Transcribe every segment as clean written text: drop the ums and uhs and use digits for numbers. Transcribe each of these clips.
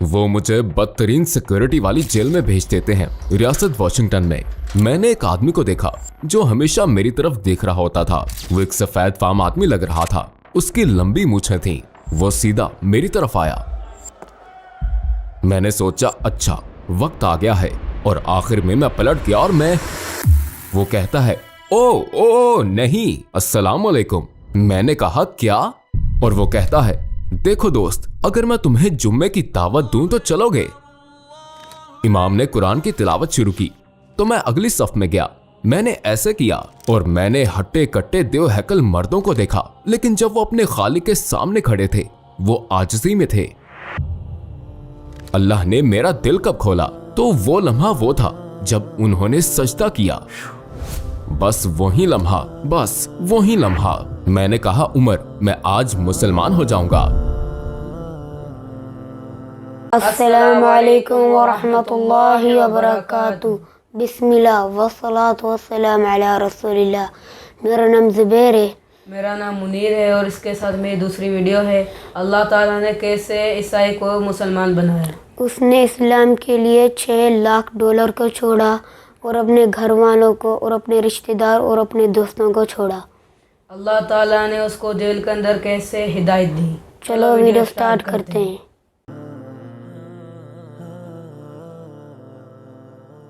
वो मुझे बदतरीन सिक्योरिटी वाली जेल में भेज देते हैं, रियासत वॉशिंगटन में। मैंने एक आदमी को देखा जो हमेशा मेरी तरफ देख रहा होता था। वो एक सफेद फार्म आदमी लग रहा था। उसकी लंबी मूछें थीं। वो सीधा मेरी तरफ आया। मैंने सोचा अच्छा वक्त आ गया है, और आखिर में मैं पलट गया और वो कहता है ओ नहीं, अस्सलाम वालेकुम। मैंने कहा क्या? और वो कहता है देखो दोस्त, अगर मैं तुम्हें जुम्मे की दावत दूं तो चलोगे? इमाम ने कुरान की तिलावत शुरू की तो मैं अगली सफ में गया। मैंने ऐसे किया और मैंने हट्टे कट्टे देव हैकल मर्दों को देखा, लेकिन जब वो अपने खालिक के सामने खड़े थे वो आजिज़ी में थे। अल्लाह ने मेरा दिल कब खोला तो वो लम्हा वो था जब उन्होंने सजदा किया। बस वही लम्हा मैंने कहा उमर, मैं आज मुसलमान हो जाऊंगा। अस्सलामु अलैकुम व रहमतुल्लाहि व बरकातुहू। बिस्मिल्लाह वस्सलातु वस्सलाम अला रसूलिल्लाह। मेरा नाम ज़ुबैर है। मेरा नाम मुनीर है और इसके साथ मेरी दूसरी वीडियो है। अल्लाह ताला ने कैसे ईसाई को मुसलमान बनाया। उसने इस्लाम के लिए $6 लाख को छोड़ा और अपने घर वालों को और अपने रिश्तेदार और अपने दोस्तों को छोड़ा। अल्लाह ताला ने उसको जेल के अंदर कैसे हिदायत दी। चलो वीडियो स्टार्ट करते हैं।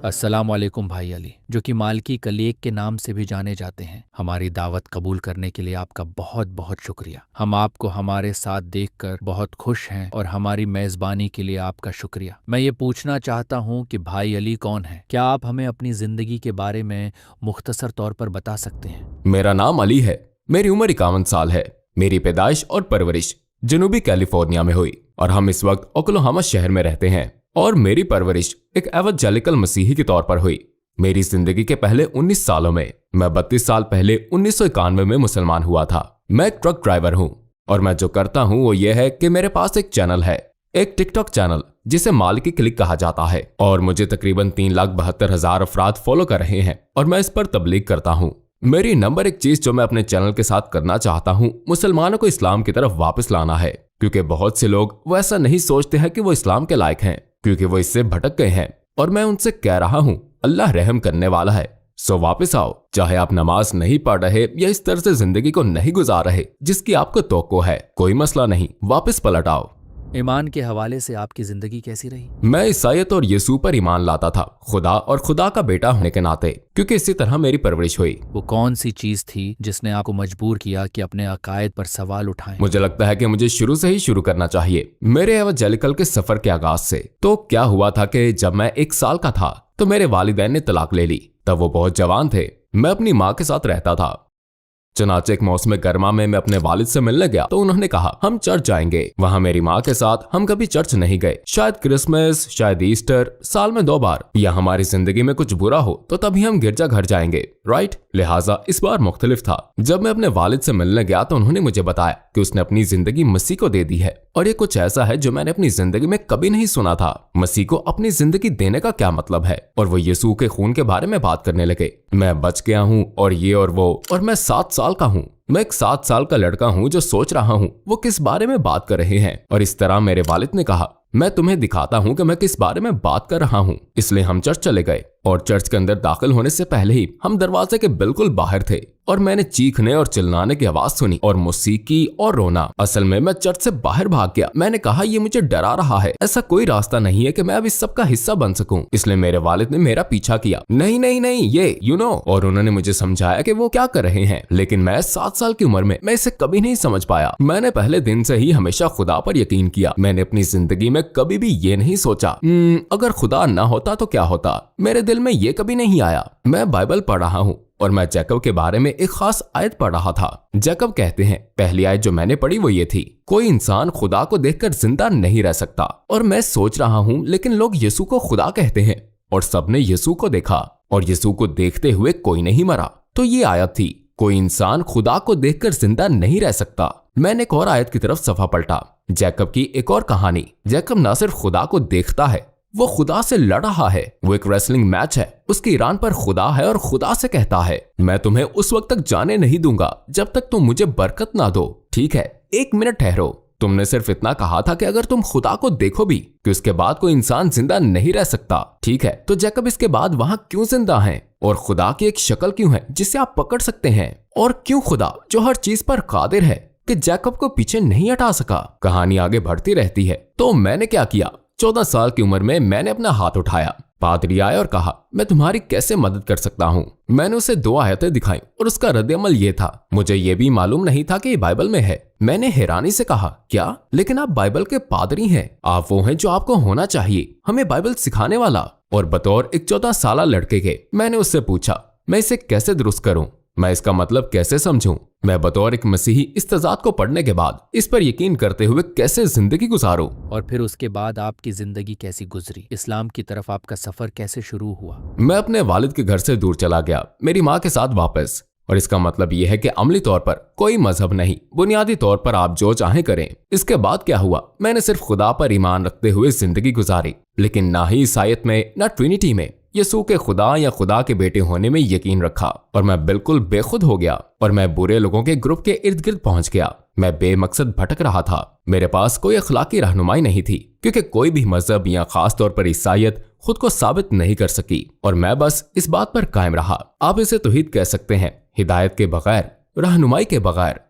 अस्सलाम वालेकुम भाई अली, जो कि मालकी कलीग के नाम से भी जाने जाते हैं। हमारी दावत कबूल करने के लिए आपका बहुत बहुत शुक्रिया। हम आपको हमारे साथ देखकर बहुत खुश हैं और हमारी मेज़बानी के लिए आपका शुक्रिया। मैं ये पूछना चाहता हूँ कि भाई अली कौन है? क्या आप हमें अपनी ज़िंदगी के बारे में मुख्तसर तौर पर बता सकते हैं? मेरा नाम अली है। मेरी उम्र 51 साल है। मेरी पैदाइश और परवरिश जनूबी कैलिफोर्निया में हुई और हम इस वक्त ओक्लाहोमा शहर में रहते हैं। और मेरी परवरिश एक एवंजेलिकल मसीही के तौर पर हुई। मेरी जिंदगी के पहले 19 सालों में मैं 32 साल पहले 1991 में मुसलमान हुआ था। मैं एक ट्रक ड्राइवर हूँ और मैं जो करता हूँ वो ये है कि मेरे पास एक चैनल है, एक टिकटॉक चैनल जिसे मालकी क्लिक कहा जाता है, और मुझे तकरीबन 3,72,000 अफराद फॉलो कर रहे हैं और मैं इस पर तबलीग करता हूँ। मेरी नंबर 1 चीज जो मैं अपने चैनल के साथ करना चाहता हूँ, मुसलमानों को इस्लाम की तरफ वापस लाना है, क्योंकि बहुत से लोग वो ऐसा नहीं सोचते हैं कि वो इस्लाम के लायक हैं, क्योंकि वो इससे भटक गए हैं। और मैं उनसे कह रहा हूँ अल्लाह रहम करने वाला है, सो वापस आओ। चाहे आप नमाज नहीं पढ़ रहे या इस तरह से जिंदगी को नहीं गुजार रहे जिसकी आपको तवक्को है, कोई मसला नहीं, वापस पलट आओ। ईमान के हवाले से आपकी जिंदगी कैसी रही? मैं ईसाईयत और यीशु पर ईमान लाता था, खुदा और खुदा का बेटा होने के नाते, क्योंकि इसी तरह मेरी परवरिश हुई। वो कौन सी चीज थी जिसने आपको मजबूर किया कि अपने अकायद पर सवाल उठाएं? मुझे लगता है कि मुझे शुरू से ही शुरू करना चाहिए, मेरे एवंजेलिकल के सफर के आगाज से। तो क्या हुआ था कि जब मैं 1 साल का था तो मेरे वालिदैन ने तलाक ले ली। तब वो बहुत जवान थे। मैं अपनी माँ के साथ रहता था। चनाचे एक मौसम गर्मा में मैं अपने वालिद से मिलने गया तो उन्होंने कहा हम चर्च जाएंगे। वहां मेरी माँ के साथ हम कभी चर्च नहीं गए। शायद क्रिसमस, शायद ईस्टर, साल में 2 बार, या हमारी जिंदगी में कुछ बुरा हो तो तभी हम गिरजा घर जाएंगे, राइट। लिहाजा इस बार मुख्तलिफ था। जब मैं अपने वालिद से मिलने गया तो उन्होंने मुझे बताया कि उसने अपनी जिंदगी मसीह को दे दी है, और ये कुछ ऐसा है जो मैंने अपनी जिंदगी में कभी नहीं सुना था। मसीह को अपनी जिंदगी देने का क्या मतलब है? और वो यीशु के खून के बारे में बात करने लगे। मैं बच गया हूँ और ये और वो, और मैं 7 साल का हूँ। मैं एक 7 साल का लड़का हूँ जो सोच रहा हूँ वो किस बारे में बात कर रहे हैं। और इस तरह मेरे वालिद ने कहा मैं तुम्हें दिखाता हूँ कि मैं किस बारे में बात कर रहा हूँ। इसलिए हम चर्च चले गए और चर्च के अंदर दाखिल होने से पहले ही हम दरवाजे के बिल्कुल बाहर थे और मैंने चीखने और चिल्लाने की आवाज सुनी और मौसीकी और रोना। असल में मैं चर्च से बाहर भाग गया। मैंने कहा ये मुझे डरा रहा है, ऐसा कोई रास्ता नहीं है कि मैं अब इस सब का हिस्सा बन सकूं। इसलिए मेरे वालिद ने मेरा पीछा किया, नहीं नहीं नहीं ये और उन्होंने मुझे समझाया कि वो क्या कर रहे हैं। लेकिन मैं 7 साल की उम्र में मैं इसे कभी नहीं समझ पाया। मैंने पहले दिन से ही हमेशा खुदा पर यकीन किया। मैंने अपनी जिंदगी में कभी भी ये नहीं सोचा अगर खुदा ना होता तो क्या होता। मेरे दिल में ये कभी नहीं आया। मैं बाइबल पढ़ रहा हूँ और मैं जैकब के बारे में एक खास आयत पढ़ रहा था। जैकब कहते हैं, पहली आयत जो मैंने पढ़ी वो ये थी, कोई इंसान खुदा को देखकर जिंदा नहीं रह सकता। और मैं सोच रहा हूँ लेकिन लोग यीशु को खुदा कहते हैं और सबने यीशु को देखा और यीशु को देखते हुए कोई नहीं मरा। तो ये आयत थी, कोई इंसान खुदा को देखकर जिंदा नहीं रह सकता। मैंने एक और आयत की तरफ सफा पलटा, जैकब की एक और कहानी। जैकब न सिर्फ खुदा को देखता है, वो खुदा से लड़ रहा है। वो एक रेसलिंग मैच है, उसके ईरान पर खुदा है और खुदा से कहता है मैं तुम्हें उस वक्त तक जाने नहीं दूंगा जब तक तुम मुझे बरकत ना दो। ठीक है, 1 मिनट ठहरो। तुमने सिर्फ इतना कहा था कि अगर तुम खुदा को देखो भी कि उसके बाद कोई इंसान जिंदा नहीं रह सकता। ठीक है, तो जैकब इसके बाद वहां क्यों जिंदा है और खुदा की एक शक्ल क्यों है जिसे आप पकड़ सकते हैं? और क्यों खुदा जो हर चीज पर कादिर है कि जैकब को पीछे नहीं हटा सका? कहानी आगे बढ़ती रहती है। तो मैंने क्या किया? 14 साल की उम्र में मैंने अपना हाथ उठाया। पादरी आया और कहा, मैं तुम्हारी कैसे मदद कर सकता हूँ? मैंने उसे 2 आयतें दिखाई और उसका रद्द-ए-अमल ये था, मुझे ये भी मालूम नहीं था कि ये बाइबल में है। मैंने हैरानी से कहा, क्या? लेकिन आप बाइबल के पादरी हैं, आप वो हैं जो आपको होना चाहिए, हमें बाइबल सिखाने वाला। और बतौर एक 14 साल लड़के के मैंने उससे पूछा, मैं इसे कैसे दुरुस्त करूं? मैं इसका मतलब कैसे समझूं? मैं बतौर एक मसीही इस तजाद को पढ़ने के बाद इस पर यकीन करते हुए कैसे जिंदगी गुजारूं? और फिर उसके बाद आपकी जिंदगी कैसी गुजरी? इस्लाम की तरफ आपका सफर कैसे शुरू हुआ? मैं अपने वालिद के घर से दूर चला गया, मेरी माँ के साथ वापस। और इसका मतलब यह है कि अमली तौर पर कोई मजहब नहीं, बुनियादी तौर पर आप जो चाहें करें। इसके बाद क्या हुआ? मैंने सिर्फ खुदा पर ईमान रखते हुए जिंदगी गुजारी, लेकिन ना ही ईसाईयत में ना ट्रिनिटी में यसू के खुदा या खुदा के बेटे होने में यकीन रखा। और मैं बिल्कुल बेखुद हो गया और मैं बुरे लोगों के ग्रुप के इर्द गिर्द पहुंच गया। मैं बेमकसद भटक रहा था। मेरे पास कोई अखलाकी रहनुमाई नहीं थी, क्योंकि कोई भी मजहब या खास तौर पर ईसाईयत खुद को साबित नहीं कर सकी। और मैं बस इस बात पर कायम रहा। आप इसे तौहीद कह सकते हैं, हिदायत के बगैर, रहनुमाई के बगैर।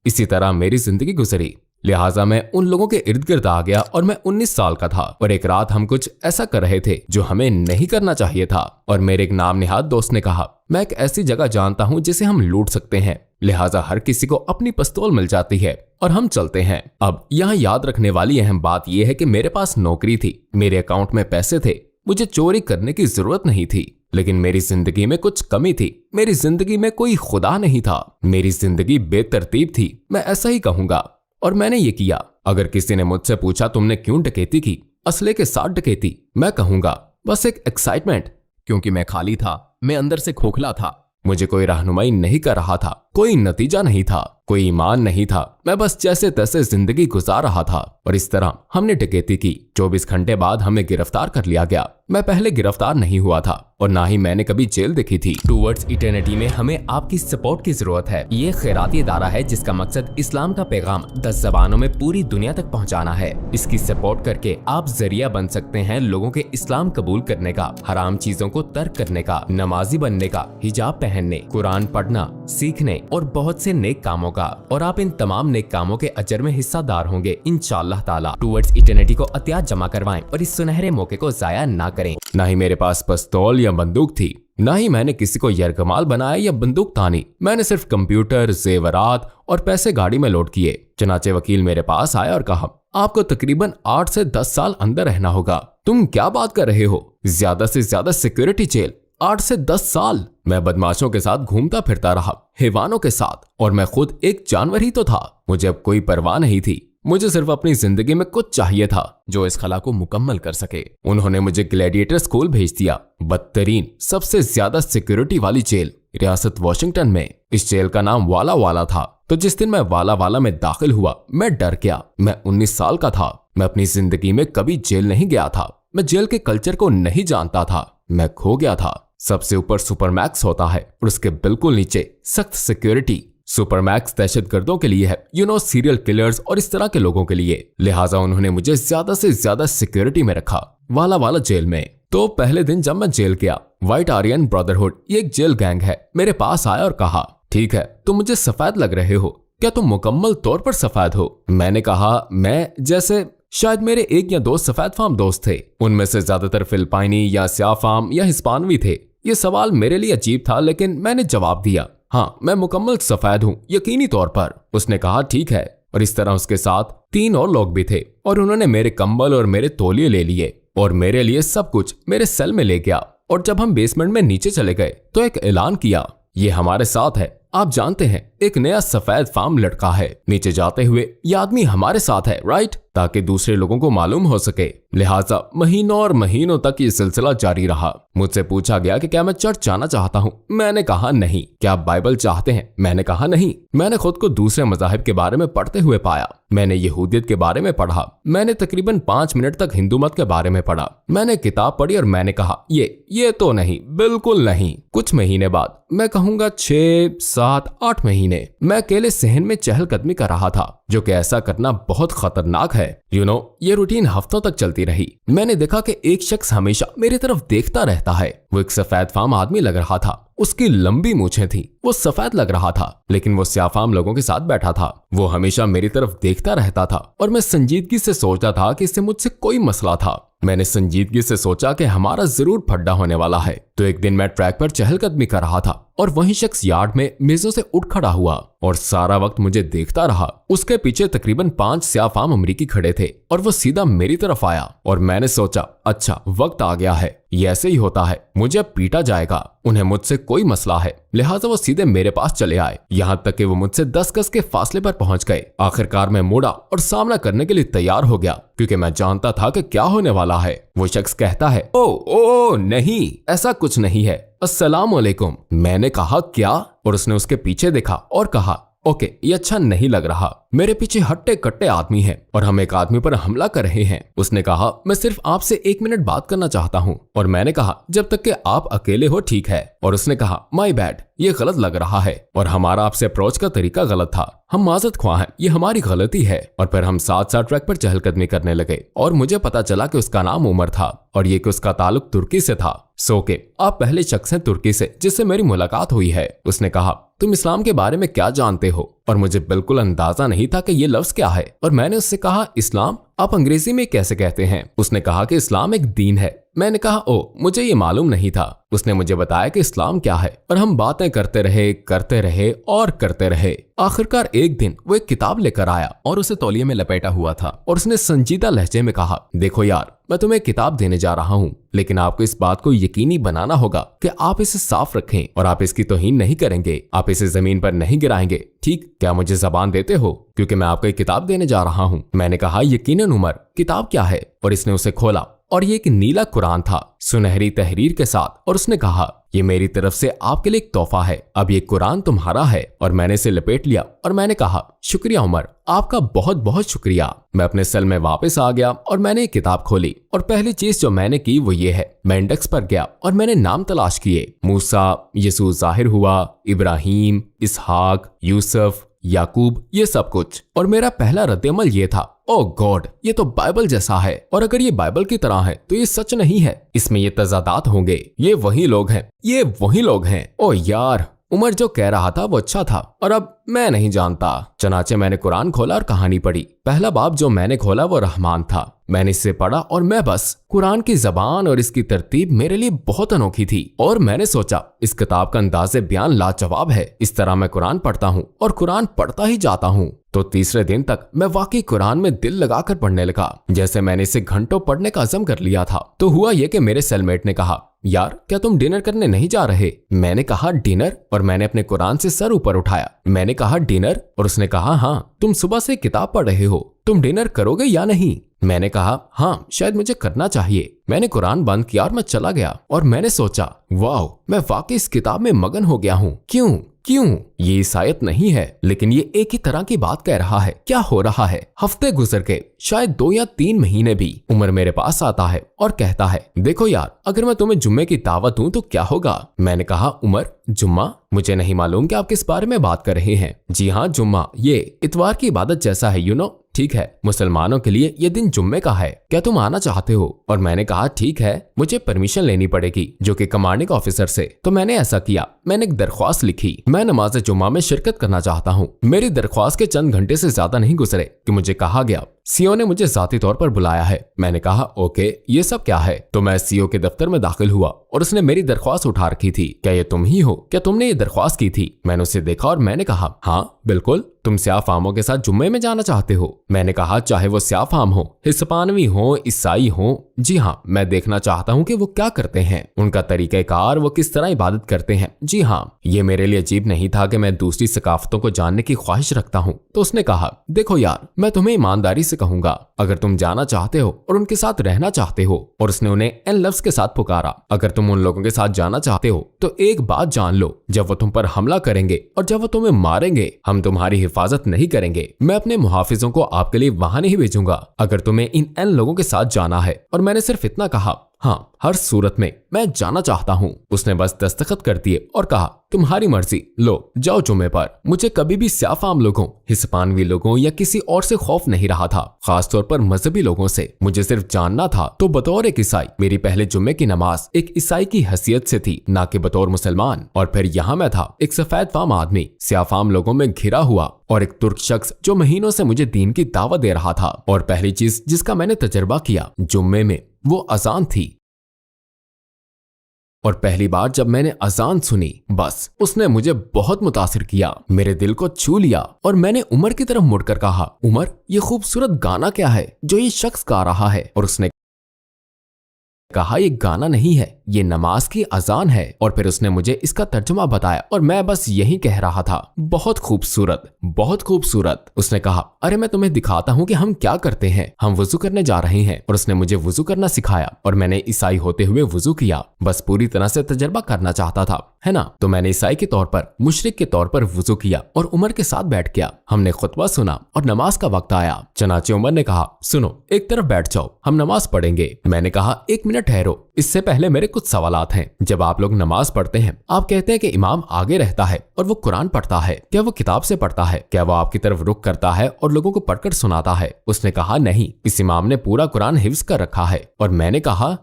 इसी तरह मेरी जिंदगी गुजरी। लिहाजा मैं उन लोगों के इर्द गिर्द आ गया और मैं 19 साल का था। और एक रात हम कुछ ऐसा कर रहे थे जो हमें नहीं करना चाहिए था। और मेरे एक नाम निहाद दोस्त ने कहा, मैं एक ऐसी जगह जानता हूँ जिसे हम लूट सकते हैं, लिहाजा हर किसी को अपनी पिस्तौल मिल जाती है और हम चलते हैं। अब यहाँ याद रखने वाली अहम बात यह है कि मेरे पास नौकरी थी, मेरे अकाउंट में पैसे थे, मुझे चोरी करने की जरूरत नहीं थी। लेकिन मेरी जिंदगी में कुछ कमी थी। मेरी जिंदगी में कोई खुदा नहीं था। मेरी जिंदगी बेतरतीब थी, मैं ऐसा ही कहूंगा। और मैंने ये किया। अगर किसी ने मुझसे पूछा तुमने क्यों डकैती की, असले के साथ डकैती, मैं कहूंगा बस एक एक्साइटमेंट, क्योंकि मैं खाली था, मैं अंदर से खोखला था। मुझे कोई रहनुमाई नहीं कर रहा था, कोई नतीजा नहीं था, कोई ईमान नहीं था। मैं बस जैसे तैसे जिंदगी गुजार रहा था। और इस तरह हमने डकैती की। 24 घंटे बाद हमें गिरफ्तार कर लिया गया। मैं पहले गिरफ्तार नहीं हुआ था और ना ही मैंने कभी जेल देखी थी। टूवर्ड्स इटर्निटी में हमें आपकी सपोर्ट की जरूरत है। ये खैराती इदारा है जिसका मकसद इस्लाम का पैगाम 10 जबानों में पूरी दुनिया तक पहुंचाना है। इसकी सपोर्ट करके आप जरिया बन सकते हैं लोगों के इस्लाम कबूल करने का, हराम चीजों को तर्क करने का, नमाजी बनने का, हिजाब पहनने, कुरान पढ़ना, सीखने और बहुत से नेक कामों का। और आप इन तमाम नेक कामों के अजर में हिस्सादार होंगे इंशाअल्लाह ताला। टूवर्ड्स इटर्निटी को अतियात जमा करवाएं और इस सुनहरे मौके को जाया ना करें। ना ही मेरे पास पिस्तौल या बंदूक थी, ना ही मैंने किसी को यरगमाल बनाया या बंदूक तानी। मैंने सिर्फ कंप्यूटर, जेवरात और पैसे गाड़ी में लोड किए। चनाचे वकील मेरे पास आया और कहा, आपको तकरीबन 8 से 10 साल अंदर रहना होगा। तुम क्या बात कर रहे हो? ज्यादा से ज्यादा सिक्योरिटी जेल, 8 से 10 साल। मैं बदमाशों के साथ घूमता फिरता रहा, हैवानों के साथ, और मैं खुद एक जानवर ही तो था। मुझे अब कोई परवाह नहीं थी। मुझे सिर्फ अपनी जिंदगी में कुछ चाहिए था जो इस खला को मुकम्मल कर सके। उन्होंने मुझे ग्लैडिएटर स्कूल भेज दिया, बदतरीन, सबसे ज्यादा सिक्योरिटी वाली जेल रियासत वॉशिंगटन में। इस जेल का नाम वाला वाला था। तो जिस दिन मैं वाला वाला में दाखिल हुआ, मैं डर गया। मैं 19 साल का था। मैं अपनी जिंदगी में कभी जेल नहीं गया था। मैं जेल के कल्चर को नहीं जानता था। मैं खो गया था। सबसे ऊपर सुपरमैक्स होता है और उसके बिल्कुल नीचे सख्त सिक्योरिटी। सुपरमैक्स दहशतगर्दों के लिए है, सीरियल किलर्स और इस तरह के लोगों के लिए। लिहाजा उन्होंने मुझे ज्यादा से ज्यादा सिक्योरिटी में रखा, वाला वाला जेल में। तो पहले दिन जब मैं जेल गया, व्हाइट आर्यन ब्रदरहुड, ये एक जेल गैंग है, मेरे पास आया और कहा, ठीक है, तुम मुझे सफेद लग रहे हो, क्या तुम मुकम्मल तौर पर सफेद हो? मैंने कहा, मैं जैसे शायद मेरे 1 या 2 सफेद फार्म दोस्त थे, उनमें से ज्यादातर फिलिपाइनी या स्याह फार्म या हिस्पानवी थे। ये सवाल मेरे लिए अजीब था, लेकिन मैंने जवाब दिया, हाँ, मैं मुकम्मल सफेद हूँ, यकीनी तौर पर। उसने कहा, ठीक है। और इस तरह उसके साथ 3 और लोग भी थे और उन्होंने मेरे कंबल और मेरे तौलिए ले लिए और मेरे लिए सब कुछ मेरे सेल में ले गया। और जब हम बेसमेंट में नीचे चले गए तो एक ऐलान किया, ये हमारे साथ है, आप जानते हैं, एक नया सफेद फार्म लड़का है। नीचे जाते हुए, ये आदमी हमारे साथ है, राइट, ताकि दूसरे लोगों को मालूम हो सके। लिहाजा महीनों और महीनों तक ये सिलसिला जारी रहा। मुझसे पूछा गया कि क्या मैं चर्च जाना चाहता हूँ। मैंने कहा नहीं। क्या आप बाइबल चाहते हैं? मैंने कहा नहीं। मैंने खुद को दूसरे मजाहिब के बारे में पढ़ते हुए पाया। मैंने यहूदियत के बारे में पढ़ा। मैंने तकरीबन 5 मिनट तक हिंदू मत के बारे में पढ़ा। मैंने किताब पढ़ी और मैंने कहा, ये तो नहीं, बिल्कुल नहीं। कुछ महीने बाद, मैं कहूंगा 6, 7, 8 महीने महीने मैं अकेले सहन में चहलकदमी कर रहा था, जो कि ऐसा करना बहुत खतरनाक है। ये रूटीन हफ्तों तक चलती रही। मैंने देखा कि एक शख्स हमेशा मेरी तरफ देखता रहता है। वो एक सफेद फार्म आदमी लग रहा था। उसकी लंबी मूछें थी, वो सफेद लग रहा था, लेकिन वो स्याफाम लोगों के साथ बैठा था। वो हमेशा मेरी तरफ देखता रहता था और मैं संजीदगी से सोचता था कि इससे मुझसे कोई मसला था। मैंने संजीदगी से सोचा कि हमारा जरूर फड्डा होने वाला है। तो एक दिन मैं ट्रैक पर चहलकदमी कर रहा था और वही शख्स यार्ड में मेजों से उठ खड़ा हुआ और सारा वक्त मुझे देखता रहा। उसके पीछे तकरीबन 5 स्याफाम अमरीकी खड़े थे और वो सीधा मेरी तरफ आया और मैंने सोचा अच्छा वक्त आ गया है, ये ऐसे ही होता है, मुझे अब पीटा जाएगा। उन्हें मुझसे कोई मसला है, लिहाजा वो सीधे मेरे पास चले आए, यहाँ तक कि वो मुझसे 10 गज के फासले पर पहुंच गए। आखिरकार मैं मुड़ा और सामना करने के लिए तैयार हो गया, क्योंकि मैं जानता था कि क्या होने वाला है। वो शख्स कहता है ओ नहीं, ऐसा कुछ नहीं है, अस्सलाम वालेकुम। मैंने कहा क्या? और उसने उसके पीछे देखा और कहा ओके, ये अच्छा नहीं लग रहा। मेरे पीछे हट्टे कट्टे आदमी हैं और हम एक आदमी पर हमला कर रहे हैं। उसने कहा मैं सिर्फ आपसे 1 मिनट बात करना चाहता हूँ। और मैंने कहा जब तक कि आप अकेले हो ठीक है। और उसने कहा माय बैड, ये गलत लग रहा है और हमारा आपसे अप्रोच का तरीका गलत था, हम माजरत ख्वाह हैं, ये हमारी गलती है। और फिर हम साथ साथ ट्रैक पर चहलकदमी करने लगे और मुझे पता चला कि उसका नाम उमर था और ये कि उसका ताल्लुक तुर्की से था। सो के आप पहले शख्स हैं तुर्की से जिससे मेरी मुलाकात हुई है। उसने कहा तुम इस्लाम के बारे में क्या जानते हो? और मुझे बिल्कुल अंदाजा नहीं था कि ये लफ्ज क्या है। और मैंने उससे कहा इस्लाम आप अंग्रेजी में कैसे कहते हैं? उसने कहा कि इस्लाम एक दीन है। मैंने कहा ओ मुझे ये मालूम नहीं था। उसने मुझे बताया कि इस्लाम क्या है और हम बातें करते रहे और करते रहे। आखिरकार एक दिन वो एक किताब लेकर आया और उसे तौलिए में लपेटा हुआ था और उसने संजीदा लहजे में कहा देखो यार, मैं तुम्हें एक किताब देने जा रहा हूँ, लेकिन आपको इस बात को यकीनी बनाना होगा कि आप इसे साफ रखें और आप इसकी तौहीन नहीं करेंगे, आप इसे जमीन पर नहीं गिराएंगे, ठीक? क्या मुझे जबान देते हो? क्योंकि मैं आपको एक किताब देने जा रहा हूँ। मैंने कहा यकीनन उमर, किताब क्या है? और इसने उसे खोला और ये एक नीला कुरान था सुनहरी तहरीर के साथ। और उसने कहा ये मेरी तरफ से आपके लिए एक तोहफा है, अब ये कुरान तुम्हारा है। और मैंने इसे लपेट लिया और मैंने कहा शुक्रिया उमर, आपका बहुत बहुत शुक्रिया। मैं अपने सेल में वापस आ गया और मैंने ये किताब खोली और पहली चीज जो मैंने की वो ये है, मैं इंडेक्स पर गया और मैंने नाम तलाश किए। मूसा, यसू जाहिर हुआ, इब्राहिम, इसहाक, यूसुफ, याकूब, ये सब कुछ। और मेरा पहला रद्द-ए-अमल ये था ओह गॉड, ये तो बाइबल जैसा है और अगर ये बाइबल की तरह है तो ये सच नहीं है, इसमें ये तजादात होंगे, ये वही लोग हैं। ओह यार, उमर जो कह रहा था वो अच्छा था और अब मैं नहीं जानता। चनाचे मैंने कुरान खोला और कहानी पढ़ी। पहला बाब जो मैंने खोला वो रहमान था। मैंने इससे पढ़ा और मैं बस कुरान की जबान और इसकी तरतीब मेरे लिए बहुत अनोखी थी और मैंने सोचा इस किताब का अंदाज़े बयान लाजवाब है। इस तरह मैं कुरान पढ़ता हूँ और कुरान पढ़ता ही जाता हूँ। तो तीसरे दिन तक मैं वाकई कुरान में दिल लगाकर पढ़ने लगा, जैसे मैंने इसे घंटों पढ़ने का अज़म कर लिया था। तो हुआ यह कि मेरे सेलमेट ने कहा यार क्या तुम डिनर करने नहीं जा रहे? मैंने कहा डिनर? और मैंने अपने कुरान से सर ऊपर उठाया। मैंने कहा डिनर? और उसने कहा हाँ, तुम सुबह से किताब पढ़ रहे हो, तुम डिनर करोगे या नहीं? मैंने कहा हाँ, शायद मुझे करना चाहिए। मैंने कुरान बंद किया और मैं चला गया और मैंने सोचा वाह, मैं वाकई इस किताब में मगन हो गया हूँ। क्यों? ये ईसायत नहीं है, लेकिन ये एक ही तरह की बात कह रहा है। क्या हो रहा है? हफ्ते गुजर के शायद 2 या 3 महीने भी उमर मेरे पास आता है और कहता है देखो यार, अगर मैं तुम्हें जुम्मे की दावत दूं तो क्या होगा? मैंने कहा उमर, जुम्मा? मुझे नहीं मालूम कि आप किस बारे में बात कर रहे हैं। जी हाँ, जुम्मा, ये इतवार की इबादत जैसा है, यू नो। ठीक है, मुसलमानों के लिए ये दिन जुम्मे का है, क्या तुम आना चाहते हो? और मैंने कहा ठीक है, मुझे परमिशन लेनी पड़ेगी, जो कि कमांडिंग ऑफिसर से। तो मैंने ऐसा किया, मैंने एक दरख्वास्त लिखी, मैं नमाज जुम्मा में शिरकत करना चाहता हूँ। मेरी दरख्वास्त के चंद घंटे से ज्यादा नहीं गुजरे कि मुझे कहा गया सीओ ने मुझे जाती तौर पर बुलाया है। मैंने कहा ओके, ये सब क्या है? तो मैं सीओ के दफ्तर में दाखिल हुआ और उसने मेरी दरख्वास्त उठा रखी थी। क्या ये तुम ही हो? क्या तुमने ये दरख्वास्त की थी? मैंने उसे देखा और मैंने कहा हाँ बिल्कुल, तुम स्याह फामों के साथ जुम्मे में जाना चाहते हो? मैंने कहा चाहे वो स्याह फाम हो, हिस्पानवी हो, ईसाई हो, जी हाँ, मैं देखना चाहता हूँ कि वो क्या करते हैं, उनका तरीक़ेकार, वो किस तरह इबादत करते हैं। जी हाँ, ये मेरे लिए अजीब नहीं था कि मैं दूसरी सकाफतों को जानने की ख्वाहिश रखता हूँ। तो उसने कहा देखो यार, मैं तुम्हें ईमानदारी से कहूंगा, अगर तुम जाना चाहते हो और उनके साथ रहना चाहते हो, और उसने उन्हें एन लफ्ज के साथ पुकारा, अगर तुम उन लोगों के साथ जाना चाहते हो तो एक बात जान लो, जब वो तुम पर हमला करेंगे और जब वो तुम्हें मारेंगे, हम तुम्हारी हिफाजत नहीं करेंगे। मैं अपने मुहाफिजों को आपके लिए वहां नहीं भेजूंगा अगर तुम्हें इन एन लोगों के साथ जाना है। और मैंने सिर्फ इतना कहा हाँ, हर सूरत में मैं जाना चाहता हूँ। उसने बस दस्तखत कर दिए और कहा, तुम्हारी मर्जी, लो जाओ जुम्मे पर। मुझे कभी भी स्याफाम लोगों, हिस्पानवी लोगों या किसी और से खौफ नहीं रहा था, खासतौर पर मजहबी लोगों से। मुझे सिर्फ जानना था। तो बतौर एक ईसाई मेरी पहले जुम्मे की नमाज एक ईसाई की हैसियत से थी, ना कि बतौर मुसलमान। और फिर यहाँ मैं था, एक सफेद फाम आदमी स्याफाम लोगों में घिरा हुआ, और एक तुर्क शख्स जो महीनों से मुझे दीन की दावत दे रहा था। और पहली चीज जिसका मैंने तजर्बा किया जुम्मे में, वो अजान थी। और पहली बार जब मैंने अजान सुनी, बस उसने मुझे बहुत मुतासिर किया, मेरे दिल को छू लिया। और मैंने उमर की तरफ मुड़कर कहा, उमर, ये खूबसूरत गाना क्या है जो ये शख्स गा रहा है? और उसने कहा, ये गाना नहीं है, ये नमाज की अजान है। और फिर उसने मुझे इसका तर्जुमा बताया और मैं बस यही कह रहा था, बहुत खूबसूरत, बहुत खूबसूरत। उसने कहा, अरे मैं तुम्हें दिखाता हूँ कि हम क्या करते हैं। हम वुजू करने जा रहे हैं। और उसने मुझे वुजू करना सिखाया और मैंने ईसाई होते हुए वुजू किया, बस पूरी तरह से तजर्बा करना चाहता था, है ना। तो मैंने ईसाई के तौर पर, मुशरिक के तौर पर वुजू किया और उमर के साथ बैठ गया। हमने खुतबा सुना और नमाज का वक्त आया। चनाचे उमर ने कहा, सुनो, एक तरफ बैठ जाओ, हम नमाज पढ़ेंगे। मैंने कहा, एक मिनट ठहरो, इससे पहले मेरे कुछ सवालात हैं। जब आप लोग नमाज पढ़ते हैं, आप कहते हैं कि इमाम आगे रहता है और वो कुरान पढ़ता है, क्या वो किताब से पढ़ता है? क्या वो आपकी तरफ रुख करता है और लोगों को पढ़कर सुनाता है? उसने कहा, नहीं, इस इमाम ने पूरा कुरान हिफ्ज कर रखा है। और मैंने कहा,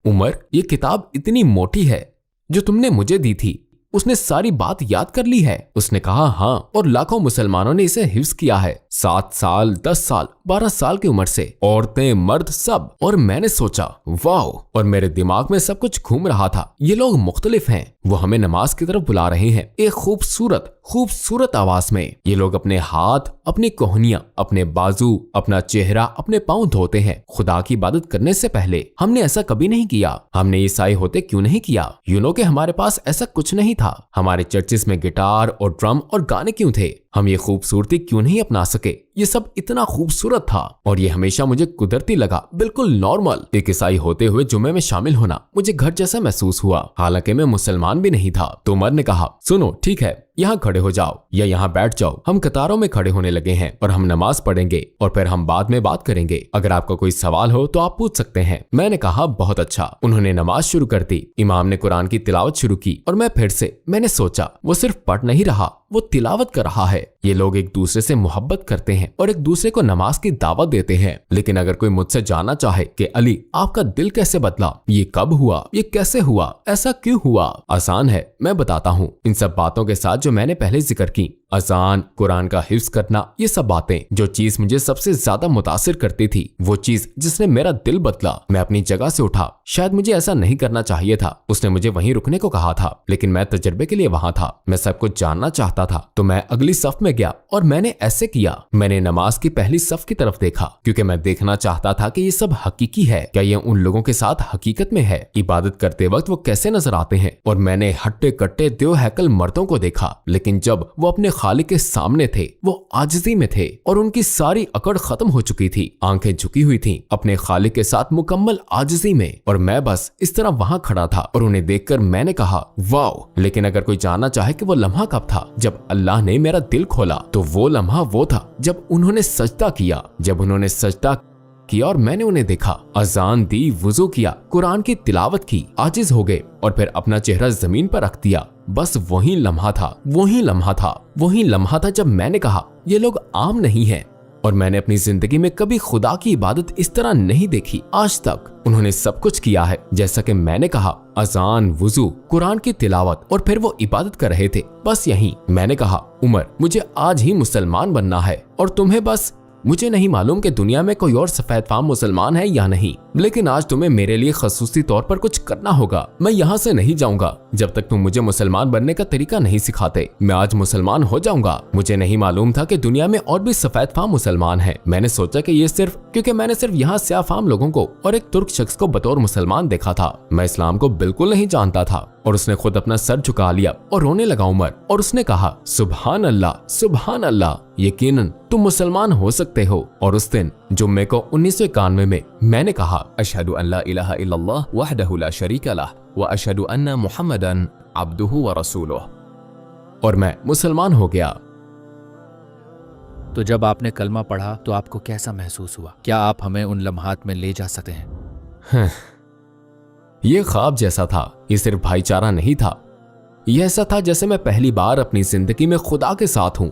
उमर, ये किताब इतनी मोटी है जो तुमने मुझे दी थी, उसने सारी बात याद कर ली है? उसने कहा, हाँ, और लाखों मुसलमानों ने इसे हिफ्ज किया है, 7 साल, 10 साल, 12 साल की उम्र से, औरतें, मर्द, सब। और मैंने सोचा, वाह, और मेरे दिमाग में सब कुछ घूम रहा था, ये लोग मुख्तलिफ हैं, वो हमें नमाज की तरफ बुला रहे हैं, एक खूबसूरत खूबसूरत आवाज में। ये लोग अपने हाथ, अपनी कोहनियां, अपने बाजू, अपना चेहरा, अपने पांव धोते हैं खुदा की इबादत करने से पहले। हमने ऐसा कभी नहीं किया। हमने ईसाई होते क्यों नहीं किया? यूनो के हमारे पास ऐसा कुछ नहीं था। हमारे चर्चिस में गिटार और ड्रम और गाने क्यों थे? हम ये खूबसूरती क्यों नहीं अपना सके? ये सब इतना खूबसूरत था और ये हमेशा मुझे कुदरती लगा, बिल्कुल नॉर्मल। एक ईसाई होते हुए जुम्मे में शामिल होना मुझे घर जैसा महसूस हुआ, हालांकि मैं मुसलमान भी नहीं था। तो उमर ने कहा, सुनो, ठीक है, यहाँ खड़े हो जाओ या यहाँ बैठ जाओ। हम कतारों में खड़े होने लगे हैं और हम नमाज पढ़ेंगे और फिर हम बाद में बात करेंगे। अगर आपका कोई सवाल हो तो आप पूछ सकते हैं। मैंने कहा, बहुत अच्छा। उन्होंने नमाज शुरू कर दी। इमाम ने कुरान की तिलावत शुरू की और मैंने सोचा, वो सिर्फ पढ़ नहीं रहा, वो तिलावत कर रहा है। ये लोग एक दूसरे से मोहब्बत करते हैं और एक दूसरे को नमाज की दावत देते हैं। लेकिन अगर कोई मुझसे जानना चाहे कि अली, आपका दिल कैसे बदला, ये कब हुआ, ये कैसे हुआ, ऐसा क्यों हुआ, आसान है, मैं बताता हूँ। इन सब बातों के साथ जो मैंने पहले जिक्र की, अजान, कुरान का हिफ्ज करना, ये सब बातें, जो चीज मुझे सबसे ज्यादा मुतासिर करती थी, वो चीज जिसने मेरा दिल बदला। मैं अपनी जगह से उठा। शायद मुझे ऐसा नहीं करना चाहिए था। उसने मुझे वहीं रुकने को कहा था, लेकिन मैं तजर्बे के लिए वहां था। मैं सब कुछ जानना चाहता था, तो मैं अगली सफ में गया और मैंने ऐसे किया। मैंने नमाज की पहली सफ की तरफ देखा, क्योंकि मैं देखना चाहता था कि ये सब हकीकी है, क्या ये उन लोगों के साथ हकीकत में है, इबादत करते वक्त वो कैसे नजर आते हैं। और मैंने हट्टे कट्टे देव हैकल मर्दों को देखा, लेकिन जब वो अपने खालिक के सामने थे, वो आजिज़ी में थे और उनकी सारी अकड़ खत्म हो चुकी थी। आंखें झुकी हुई थीं, अपने खालिक के साथ मुकम्मल आजिज़ी में। और मैं बस इस तरह वहां खड़ा था और उन्हें देखकर मैंने कहा, वाह। लेकिन अगर कोई जानना चाहे कि वो लम्हा कब था जब अल्लाह ने मेरा दिल खोला, तो वो लम्हा वो था जब उन्होंने सजदा किया। जब उन्होंने सजदा किया और मैंने उन्हें देखा, अजान दी, वुजू किया, कुरान की तिलावत की, आजिज हो गए और फिर अपना चेहरा जमीन पर रख दिया। बस वही लम्हा था, वही लम्हा था, वही लम्हा था जब मैंने कहा, ये लोग आम नहीं हैं। और मैंने अपनी जिंदगी में कभी खुदा की इबादत इस तरह नहीं देखी आज तक। उन्होंने सब कुछ किया है जैसा कि मैंने कहा, अजान, वुजू, कुरान की तिलावत, और फिर वो इबादत कर रहे थे। बस यही। मैंने कहा, उमर, मुझे आज ही मुसलमान बनना है और तुम्हें बस, मुझे नहीं मालूम कि दुनिया में कोई और सफेद फाम मुसलमान है या नहीं, लेकिन आज तुम्हें मेरे लिए खसूसी तौर पर कुछ करना होगा। मैं यहाँ से नहीं जाऊंगा जब तक तुम मुझे मुसलमान बनने का तरीका नहीं सिखाते। मैं आज मुसलमान हो जाऊंगा। मुझे नहीं मालूम था कि दुनिया में और भी सफेद फाम मुसलमान हैं। मैंने सोचा कि ये सिर्फ क्योंकि मैंने सिर्फ यहाँ स्याह फाम लोगों को और एक तुर्क शख्स को बतौर मुसलमान देखा था। मैं इस्लाम को बिल्कुल नहीं जानता था। और उसने खुद अपना सर झुका लिया और रोने लगा उमर, और उसने कहा, सुभान अल्लाह, सुभान अल्लाह, यकीनन तुम मुसलमान हो सकते हो। और उस दिन जुम्मे को 1991 में मैंने कहा, अशहदु अल्ला इलाहा इल्लल्लाह वहदहु ला शरीका लह व अशहदु अन्ना मुहम्मदन अब्दुहु व रसूलुह, और मैं मुसलमान हो गया। तो जब आपने कलमा पढ़ा तो आपको कैसा महसूस हुआ? क्या आप हमें उन लम्हात में ले जा सकते हैं? ये ख्वाब जैसा था, ये सिर्फ भाईचारा नहीं था, यह ऐसा था जैसे मैं पहली बार अपनी जिंदगी में खुदा के साथ हूं,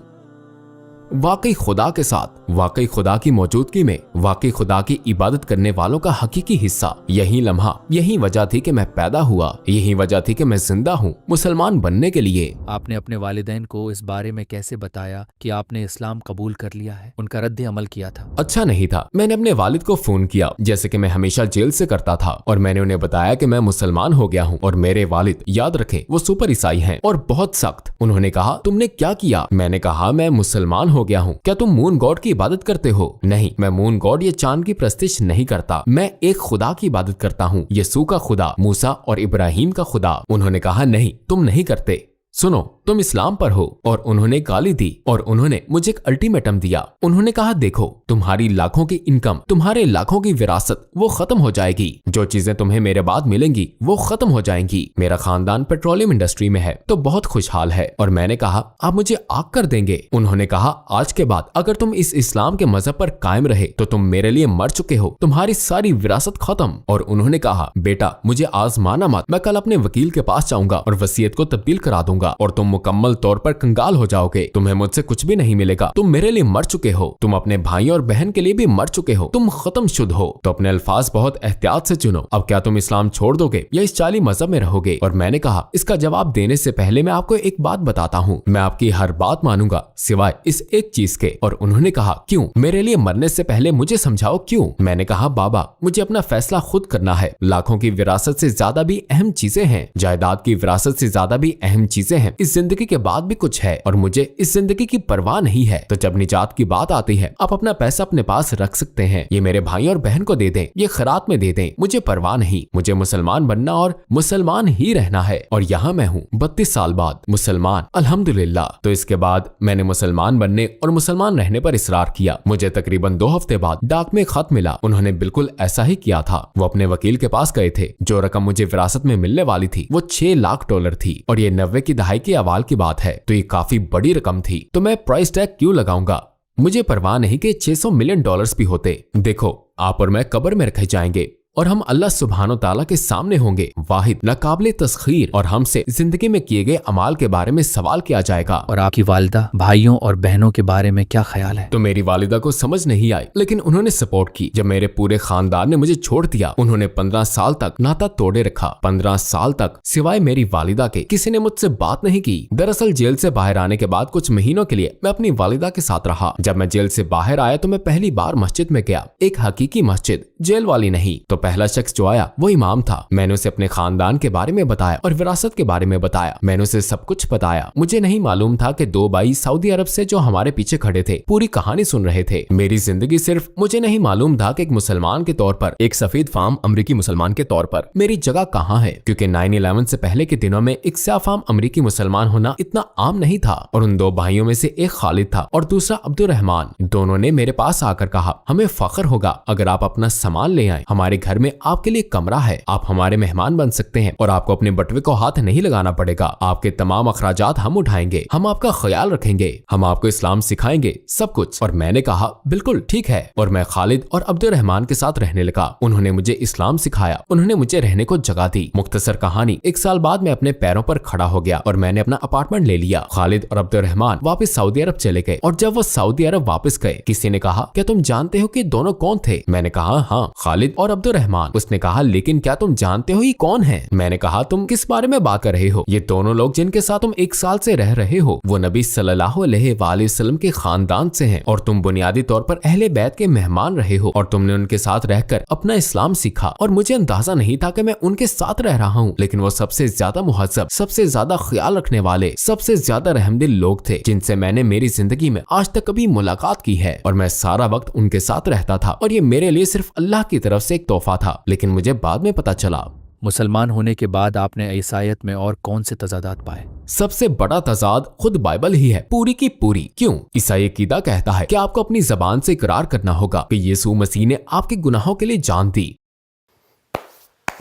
वाकई खुदा के साथ, वाकई खुदा की मौजूदगी में, वाकई खुदा की इबादत करने वालों का हकीकी हिस्सा। यही लम्हा, यही वजह थी कि मैं पैदा हुआ, यही वजह थी कि मैं जिंदा हूँ मुसलमान बनने के लिए। आपने अपने वालिदैन को इस बारे में कैसे बताया कि आपने इस्लाम कबूल कर लिया है, उनका रद्द अमल किया था? अच्छा नहीं था। मैंने अपने वालिद को फोन किया जैसे कि मैं हमेशा जेल से करता था, और मैंने उन्हें बताया कि मैं मुसलमान हो गया हूँ। और मेरे वालिद, याद रखें, वो सुपर ईसाई हैं और बहुत सख्त। उन्होंने कहा, तुमने क्या किया? मैंने कहा, मैं मुसलमान हो गया हूँ। क्या तुम मून गॉड की इबादत करते हो? नहीं, मैं मून गॉड या चांद की प्रस्तिश नहीं करता, मैं एक खुदा की इबादत करता हूँ, यीशु का खुदा, मूसा और इब्राहिम का खुदा। उन्होंने कहा, नहीं, तुम नहीं करते, सुनो, तुम इस्लाम पर हो। और उन्होंने गाली दी और उन्होंने मुझे एक अल्टीमेटम दिया। उन्होंने कहा, देखो, तुम्हारी लाखों की इनकम, तुम्हारे लाखों की विरासत, वो खत्म हो जाएगी। जो चीजें तुम्हें मेरे बाद मिलेंगी वो खत्म हो जाएंगी। मेरा खानदान पेट्रोलियम इंडस्ट्री में है तो बहुत खुशहाल है। और मैंने कहा, आप मुझे आग कर देंगे? उन्होंने कहा, आज के बाद अगर तुम इस इस्लाम के मजहब पर कायम रहे तो तुम मेरे लिए मर चुके हो, तुम्हारी सारी विरासत खत्म। और उन्होंने कहा, बेटा, मुझे आजमाना मत, मैं कल अपने वकील के पास जाऊंगा और वसीयत को तब्दील करा दूंगा और तुम मुकम्मल तौर पर कंगाल हो जाओगे। तुम्हें मुझसे कुछ भी नहीं मिलेगा, तुम मेरे लिए मर चुके हो, तुम अपने भाई और बहन के लिए भी मर चुके हो, तुम खत्म शुद्ध हो। तो अपने अल्फाज बहुत एहतियात से चुनो। अब क्या तुम इस्लाम छोड़ दोगे या इस चाली मजहब में रहोगे? और मैंने कहा, इसका जवाब देने से पहले मैं आपको एक बात बताता हूँ, मैं आपकी हर बात मानूंगा सिवाय इस एक चीज के। और उन्होंने कहा, क्यों? मेरे लिए मरने से पहले मुझे समझाओ क्यों? मैंने कहा, बाबा, मुझे अपना फैसला खुद करना है। लाखों की विरासत से ज्यादा भी अहम चीजें हैं, जायदाद की विरासत से ज्यादा भी अहम चीजें हैं, इस जिंदगी के बाद भी कुछ है और मुझे इस जिंदगी की परवाह नहीं है। तो जब निजात की बात आती है, आप अपना पैसा अपने पास रख सकते हैं, ये मेरे भाई और बहन को दे दें, ये खैरात में दे दें, मुझे परवाह नहीं। मुझे मुसलमान बनना और मुसलमान ही रहना है। और यहाँ मैं हूँ 32 साल बाद मुसलमान, अल्हम्दुलिल्लाह। तो इसके बाद मैंने मुसलमान बनने और मुसलमान रहने पर इसरार किया। मुझे तकरीबन 2 हफ्ते बाद डाक में खत मिला। उन्होंने बिल्कुल ऐसा ही किया था। वो अपने वकील के पास गए थे। जो रकम मुझे विरासत में मिलने वाली थी वो $6 लाख थी और ये 90 की दहाई के अवाल की बात है, तो ये काफी बड़ी रकम थी। तो मैं प्राइस टैग क्यों लगाऊंगा? मुझे परवाह नहीं कि $600 मिलियन भी होते। देखो, आप और मैं कब्र में रखे जाएंगे और हम अल्लाह सुब्हानो ताला के सामने होंगे, वाहिद, नाकाबिले तस्खीर, और हमसे जिंदगी में किए गए अमाल के बारे में सवाल किया जाएगा। और आपकी वालिदा, भाइयों और बहनों के बारे में क्या ख्याल है? तो मेरी वालिदा को समझ नहीं आई, लेकिन उन्होंने सपोर्ट की। जब मेरे पूरे खानदान ने मुझे छोड़ दिया, उन्होंने 15 साल तक नाता तोड़े रखा। 15 साल तक सिवाय मेरी वालिदा के किसी ने मुझसे बात नहीं की। दरअसल जेल से बाहर आने के बाद कुछ महीनों के लिए मैं अपनी वालिदा के साथ रहा। जब मैं जेल से बाहर आया तो मैं पहली बार मस्जिद में गया, एक हकीकी मस्जिद, जेल वाली नहीं। तो पहला शख्स जो आया वो इमाम था। मैंने उसे अपने खानदान के बारे में बताया और विरासत के बारे में बताया। मैंने उसे सब कुछ बताया। मुझे नहीं मालूम था कि 2 भाई सऊदी अरब से जो हमारे पीछे खड़े थे पूरी कहानी सुन रहे थे। मेरी जिंदगी सिर्फ, मुझे नहीं मालूम था कि एक मुसलमान के तौर पर, एक सफेद फार्म अमरीकी मुसलमान के तौर पर मेरी जगह कहाँ है, क्योंकि 9/11 से पहले के दिनों में एक स्याह फार्म अमरीकी मुसलमान होना इतना आम नहीं था। और उन 2 भाइयों में से एक खालिद था और दूसरा अब्दुल रहमान। दोनों ने मेरे पास आकर कहा, हमें फख्र होगा अगर आप अपना सामान ले आए, हमारे घर में आपके लिए कमरा है, आप हमारे मेहमान बन सकते हैं और आपको अपने बटवे को हाथ नहीं लगाना पड़ेगा। आपके तमाम अखराजात हम उठाएंगे, हम आपका ख्याल रखेंगे, हम आपको इस्लाम सिखाएंगे, सब कुछ। और मैंने कहा, बिल्कुल ठीक है। और मैं खालिद और अब्दुल रहमान के साथ रहने लगा। उन्होंने मुझे इस्लाम सिखाया, उन्होंने मुझे रहने को जगह दी। मुख्तसर कहानी, 1 साल बाद मैं अपने पैरों पर खड़ा हो गया और मैंने अपना अपार्टमेंट ले लिया। खालिद और अब्दुल रहमान वापस सऊदी अरब चले गए और जब वो सऊदी अरब वापस गए, किसी ने कहा, क्या तुम जानते हो कि दोनों कौन थे? मैंने कहा, हाँ, खालिद और अब्दुल रहमान। उसने कहा, लेकिन क्या तुम जानते हो ये कौन है? मैंने कहा, तुम किस बारे में बात कर रहे हो? ये दोनों लोग जिनके साथ तुम 1 साल से रह रहे हो वो नबी सल्लल्लाहु अलैहि वसल्लम के खानदान से हैं और तुम बुनियादी तौर पर अहले बैत के मेहमान रहे हो और तुमने उनके साथ रहकर अपना इस्लाम सीखा। और मुझे अंदाजा नहीं था कि मैं उनके साथ रह रहा हूँ, लेकिन वो सबसे ज्यादा मुहज्जब, सबसे ज्यादा ख्याल रखने वाले, सबसे ज्यादा रहमदिल लोग थे जिनसे मैंने मेरी जिंदगी में आज तक कभी मुलाकात की है। और मैं सारा वक्त उनके साथ रहता था और ये मेरे लिए सिर्फ अल्लाह की तरफ से एक तोहफा था। लेकिन मुझे बाद में पता चला, मुसलमान होने के बाद आपने ईसाईयत में और कौन से तजादात पाए? सबसे बड़ा तजाद खुद बाइबल ही है, पूरी की पूरी। क्यों? ईसाई अकीदा कहता है कि आपको अपनी जबान से इकरार करना होगा कि यीशु मसीह ने आपके गुनाहों के लिए जान दी,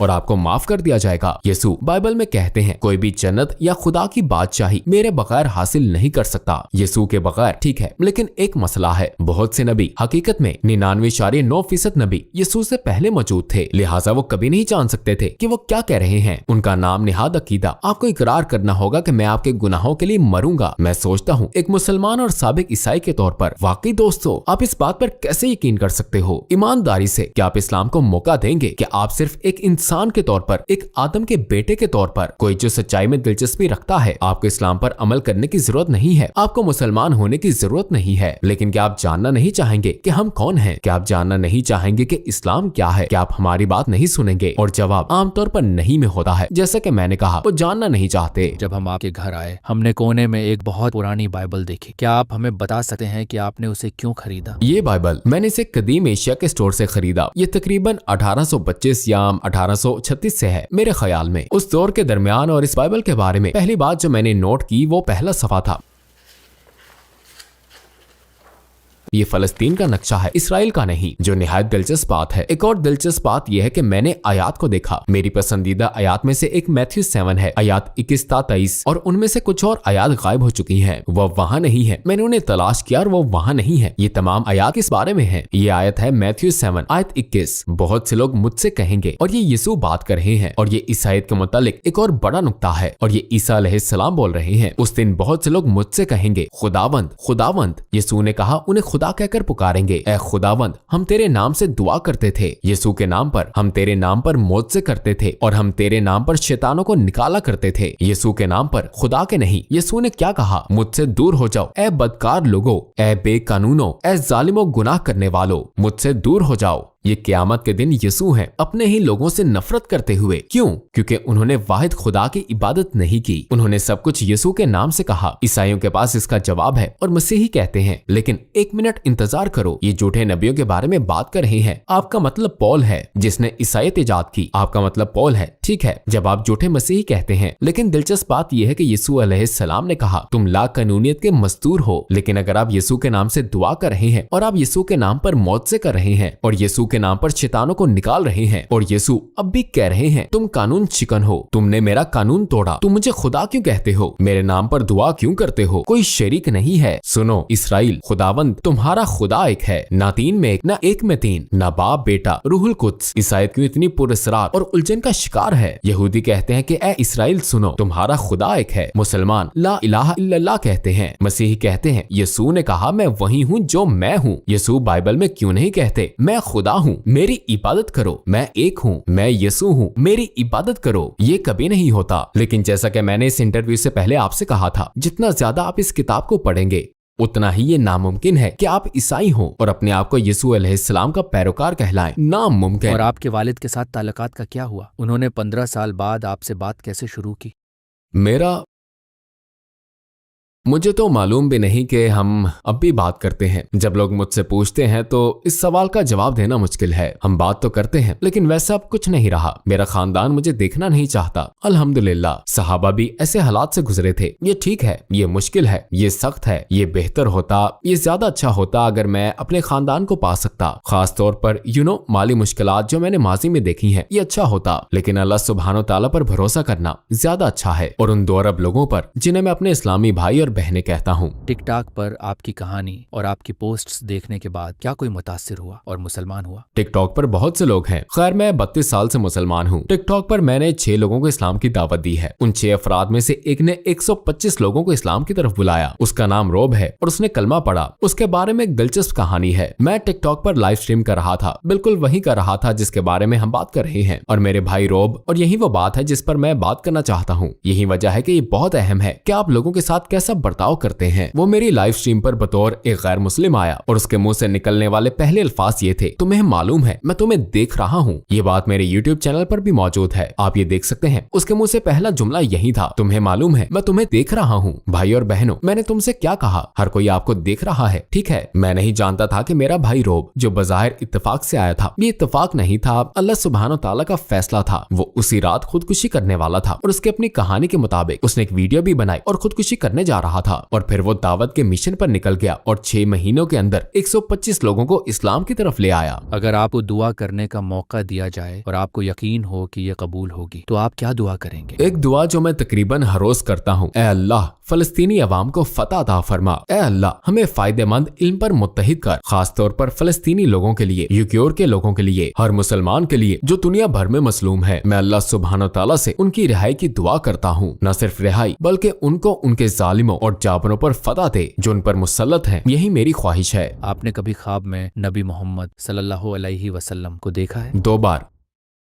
और आपको माफ कर दिया जाएगा। यीशु बाइबल में कहते हैं कोई भी जन्नत या खुदा की बादशाही मेरे बगैर हासिल नहीं कर सकता। यीशु के बगैर, ठीक है, लेकिन एक मसला है, बहुत से नबी, हकीकत में 99.9% नबी यीशु से पहले मौजूद थे, लिहाजा वो कभी नहीं जान सकते थे कि वो क्या कह रहे हैं। उनका नाम निहाद अकीदा। आपको इकरार करना होगा कि मैं आपके गुनाहों के लिए मरूंगा। मैं सोचता हूँ एक मुसलमान और साबिक ईसाई के तौर पर, वाकई दोस्तों, आप इस बात पर कैसे यकीन कर सकते हो ईमानदारी से कि आप इस्लाम को मौका देंगे कि आप सिर्फ एक इंसान के तौर पर, एक आदम के बेटे के तौर पर, कोई जो सच्चाई में दिलचस्पी रखता है, आपको इस्लाम पर अमल करने की जरूरत नहीं है, आपको मुसलमान होने की जरूरत नहीं है, लेकिन क्या आप जानना नहीं चाहेंगे कि हम कौन हैं? क्या आप जानना नहीं चाहेंगे कि इस्लाम क्या है? क्या आप हमारी बात नहीं सुनेंगे? और जवाब आमतौर पर नहीं में होता है। जैसा कि मैंने कहा, वो जानना नहीं चाहते। जब हम आपके घर आए, हमने कोने में एक बहुत पुरानी बाइबल देखी। क्या आप हमें बता सकते हैं कि आपने उसे क्यों खरीदा? ये बाइबल मैंने इसे कदीम एशिया के स्टोर से खरीदा। ये तकरीबन 1825 या 1836 से है मेरे ख्याल में, उस दौर के दरमियान। और इस बाइबल के बारे में पहली बात जो मैंने नोट की वो पहला सफा था। ये फलस्तीन का नक्शा है, इसराइल का नहीं, जो निहायत दिलचस्प बात है। एक और दिलचस्प बात यह है कि मैंने आयात को देखा। मेरी पसंदीदा आयात में से एक मैथ्यू 7 है, आयात 21-23, और उनमें से कुछ और आयात गायब हो चुकी हैं। वह वहां नहीं है। मैंने उन्हें तलाश किया और वो वहां नहीं है। ये तमाम आयात किस बारे में है? ये आयत है मैथ्यू 7 आयत 21। बहुत से लोग मुझसे कहेंगे, और ये यीशु बात कर रहे हैं, और ये इस आयत के मुतालिक एक और बड़ा नुक्ता है, और ये ईसा अलैहिस्सलाम बोल रहे हैं। उस दिन बहुत से लोग मुझसे कहेंगे, खुदावंद खुदावंद। यीशु ने कहा उन्हें खुदा कहकर पुकारेंगे, ए खुदावंद, हम तेरे नाम से दुआ करते थे। यीशु के नाम पर, हम तेरे नाम पर मौत से करते थे, और हम तेरे नाम पर शैतानों को निकाला करते थे। यीशु के नाम पर, खुदा के नहीं। यीशु ने क्या कहा? मुझसे दूर हो जाओ ए बदकार लोगो, ए बेकानूनो, ए जालिमो, गुनाह करने वालों, मुझसे दूर हो जाओ। ये क़यामत के दिन यीशु हैं अपने ही लोगों से नफरत करते हुए। क्यों? क्योंकि उन्होंने वाहिद खुदा की इबादत नहीं की। उन्होंने सब कुछ यीशु के नाम से कहा। ईसाइयों के पास इसका जवाब है, और मसीही कहते हैं, लेकिन एक मिनट इंतजार करो, ये झूठे नबियों के बारे में बात कर रहे हैं। आपका मतलब पौल है जिसने ईसाईयत इजाद की। आपका मतलब पौल है, ठीक है, जब आप झूठे मसीही कहते हैं। लेकिन दिलचस्प बात यह है कि यीशु अलैहिस्सलाम ने कहा तुम ला कानूनियत के मजदूर हो। लेकिन अगर आप यीशु के नाम से दुआ कर रहे हैं, और आप यीशु के नाम पर मौत से कर रहे हैं, और यीशु के नाम पर शैतानों को निकाल रहे हैं, और यीशु अब भी कह रहे हैं तुम कानून शिकन हो, तुमने मेरा कानून तोड़ा, तुम मुझे खुदा क्यों कहते हो, मेरे नाम पर दुआ क्यों करते हो, कोई शरीक नहीं है। सुनो इसराइल, खुदावंद तुम्हारा खुदा एक है, ना तीन में एक, ना एक में तीन, ना बाप बेटा रूहुल कुद्स। ईसाईयत क्यों इतनी पुरस्रार और उलझन का शिकार है? यहूदी कहते हैं कि ए इसराइल सुनो, तुम्हारा खुदा एक है। मुसलमान ला इलाहा इल्लल्लाह कहते हैं। मसीही कहते हैं यीशु ने कहा मैं वही हूँ जो मैं हूँ। यीशु बाइबल में क्यों नहीं कहते मैं खुदा हूँ, मेरी इबादत करो, मैं एक हूँ, मैं यीशु हूँ, मेरी इबादत करो? ये कभी नहीं होता। लेकिन जैसा कि मैंने इस इंटरव्यू से पहले आपसे कहा था, जितना ज्यादा आप इस किताब को पढ़ेंगे उतना ही ये नामुमकिन है कि आप ईसाई हो और अपने आप को यीशु अलैहिस्सलाम का पैरोकार कहलाएं। नामुमकिन। और आपके वालिद के साथ ताल्लुकात का क्या हुआ? उन्होंने 15 साल बाद आपसे बात कैसे शुरू की? मुझे तो मालूम भी नहीं कि हम अब भी बात करते हैं। जब लोग मुझसे पूछते हैं तो इस सवाल का जवाब देना मुश्किल है। हम बात तो करते हैं, लेकिन वैसा अब कुछ नहीं रहा। मेरा खानदान मुझे देखना नहीं चाहता। अल्हम्दुलिल्लाह, सहाबा भी ऐसे हालात से गुजरे थे। ये ठीक है, ये मुश्किल है, ये सख्त है, ये बेहतर होता, ये ज्यादा अच्छा होता अगर मैं अपने खानदान को पा सकता। खास तौर पर माली मुश्किलात जो मैंने माजी में देखी है, ये अच्छा होता। लेकिन अल्लाह सुब्हानो ताला पर भरोसा करना ज्यादा अच्छा है, और उन 2 अरब लोगों पर जिन्हें मैं अपने इस्लामी भाई और बहनें कहता हूँ। टिकटॉक पर आपकी कहानी और आपकी पोस्ट्स देखने के बाद क्या कोई मुतासिर हुआ और मुसलमान हुआ? टिकटॉक पर बहुत से लोग हैं। खैर, मैं 32 साल से मुसलमान हूँ। टिकटॉक पर मैंने 6 लोगों को इस्लाम की दावत दी है। उन 6 अफराद में से एक ने 125 लोगों को इस्लाम की तरफ बुलाया। उसका नाम रोब है और उसने कलमा पढ़ा। उसके बारे में एक दिलचस्प कहानी है। मैं टिकटॉक पर लाइव स्ट्रीम कर रहा था, बिल्कुल वही कर रहा था जिसके बारे में हम बात कर रहे हैं, और मेरे भाई रोब, और यही वो बात है जिस पर मैं बात करना चाहता हूँ। यही वजह है कि ये बहुत अहम है कि आप लोगों के साथ कैसा बर्ताव करते हैं। वो मेरी लाइव स्ट्रीम पर बतौर एक गैर मुस्लिम आया और उसके मुंह से निकलने वाले पहले अल्फाज ये थे, तुम्हें मालूम है मैं तुम्हें देख रहा हूँ। ये बात मेरे YouTube चैनल पर भी मौजूद है, आप ये देख सकते हैं। उसके मुंह से पहला जुमला यही था, तुम्हें मालूम है मैं तुम्हें देख रहा हूँ। भाई और बहनों, मैंने तुमसे क्या कहा? हर कोई आपको देख रहा है, ठीक है। मैं नहीं जानता था कि मेरा भाई रोब, जो बज़ाहिर इत्तेफाक से आया था, ये इत्तेफाक नहीं था, अल्लाह सुब्हानो ताला का फैसला था। वो उसी रात खुदकुशी करने वाला था और उसके अपनी कहानी के मुताबिक उसने एक वीडियो भी बनाई और खुदकुशी करने जा रहा था और फिर वो दावत के मिशन पर निकल गया और 6 महीनों के अंदर 125 लोगों को इस्लाम की तरफ ले आया। अगर आपको दुआ करने का मौका दिया जाए और आपको यकीन हो कि ये कबूल होगी तो आप क्या दुआ करेंगे? एक दुआ जो मैं तकरीबन हर रोज करता हूँ, ए अल्लाह फलस्तीनी अवाम को फतह अता फरमा। ए अल्लाह हमें फायदेमंद इल्म पर मुत्तहिद कर, खास तौर पर फलस्तीनी लोगों के लिए, यूक्योर के लोगों के लिए, हर मुसलमान के लिए जो दुनिया भर में मसलूम है। मैं अल्लाह सुब्हानो तआला से उनकी रिहाई की दुआ करता हूँ। न सिर्फ रिहाई बल्कि उनको उनके जालिमों और जाबरों पर फतह दे जो उन पर मुसल्लत है। यही मेरी ख्वाहिश है। आपने कभी ख्वाब में नबी मोहम्मद सल्लल्लाहु अलैहि वसल्लम को देखा है? 2 बार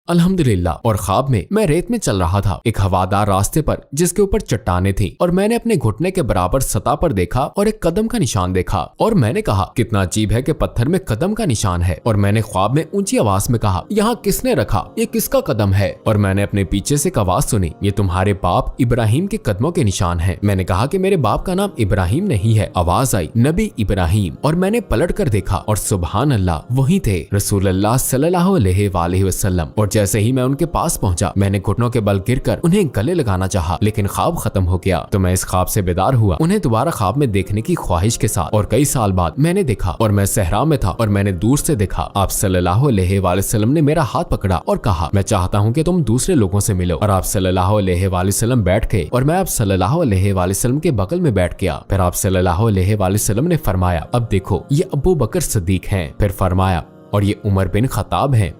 अल्हम्दुलिल्लाह। और ख्वाब में मैं रेत में चल रहा था, एक हवादार रास्ते पर जिसके ऊपर चट्टानें थी, और मैंने अपने घुटने के बराबर सतह पर देखा और एक कदम का निशान देखा। और मैंने कहा कितना अजीब है कि पत्थर में कदम का निशान है। और मैंने ख्वाब में ऊंची आवाज में कहा, यहाँ किसने रखा, ये किसका कदम है? और मैंने अपने पीछे से एक आवाज सुनी, ये तुम्हारे बाप इब्राहिम के कदमों के निशान है। मैंने कहा कि मेरे बाप का नाम इब्राहिम नहीं है। आवाज आई, नबी इब्राहिम। और मैंने पलट कर देखा और सुभान अल्लाह वही थे, रसूलुल्लाह सल्लल्लाहु अलैहि वसल्लम। और जैसे ही मैं उनके पास पहुंचा, मैंने घुटनों के बल गिरकर उन्हें गले लगाना चाहा, लेकिन ख्वाब खत्म हो गया। तो मैं इस ख्वाब से बेदार हुआ, उन्हें दोबारा ख्वाब में देखने की ख्वाहिश के साथ। और कई साल बाद मैंने देखा और मैं सहरा में था और मैंने दूर से देखा। आप सल्लल्लाहु अलैहि वसल्लम ने मेरा हाथ पकड़ा और कहा, मैं चाहता हूँ कि तुम दूसरे लोगों से मिलो। और आप सल्लल्लाहु अलैहि वसल्लम बैठ गए और मैं आप सल्लल्लाहु अलैहि वसल्लम के बगल में बैठ गया। फिर आप सल्लल्लाहु अलैहि वसल्लम ने फरमाया, अब देखो ये अबू बकर सिद्दीक हैं। फिर फरमाया, और ये उमर बिन खत्ताब हैं,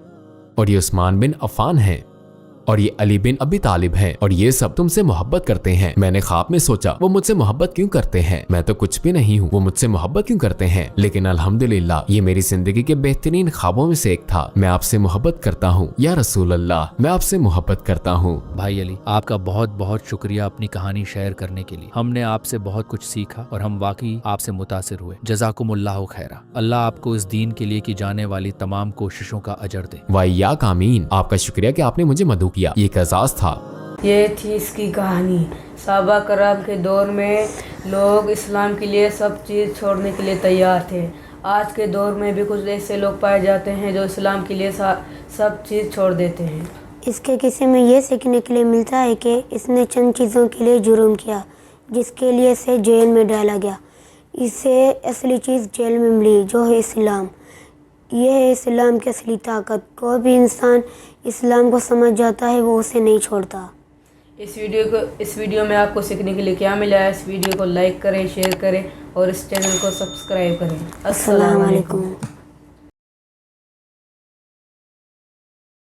और ये उस्मान बिन अफान हैं, और ये अली बिन अबी तालिब हैं, और ये सब तुमसे मोहब्बत करते हैं। मैंने ख्वाब में सोचा, वो मुझसे मोहब्बत क्यों करते हैं? मैं तो कुछ भी नहीं हूँ, वो मुझसे मोहब्बत क्यों करते हैं? लेकिन अल्हम्दुलिल्लाह ये मेरी जिंदगी के बेहतरीन ख्वाबों में से एक था। मैं आपसे मोहब्बत करता हूँ या रसूल अल्लाह, मैं आपसे मोहब्बत करता हूँ। भाई अली, आपका बहुत बहुत शुक्रिया अपनी कहानी शेयर करने के लिए। हमने आपसे बहुत कुछ सीखा और हम वाकई आपसे मुतासिर हुए। जज़ाकुमुल्लाहु खैरा। अल्लाह आपको इस दीन के लिए की जाने वाली तमाम कोशिशों का अजर दे। वाइयाक आमीन। आपका शुक्रिया कि आपने मुझे मदू किया, ये एक एजाज था। ये थी इसकी कहानी। सहाबा कराम के दौर में लोग इस्लाम के लिए सब चीज़ छोड़ने के लिए तैयार थे। आज के दौर में भी कुछ ऐसे लोग पाए जाते हैं जो इस्लाम के लिए सब चीज़ छोड़ देते हैं। इसके किस्से में ये सीखने के लिए मिलता है कि इसने चंद चीज़ों के लिए जुर्म किया जिसके लिए इसे जेल में डाला गया। इसे असली चीज़ जेल में मिली जो है इस्लाम। ये है इस्लाम की असली ताकत। कोई भी इंसान इस्लाम को समझ जाता है वो उसे नहीं छोड़ता। इस वीडियो में आपको सीखने के लिए क्या मिला है? इस वीडियो को लाइक करें, शेयर करें और इस चैनल को सब्सक्राइब करें। अस्सलाम वालेकुम।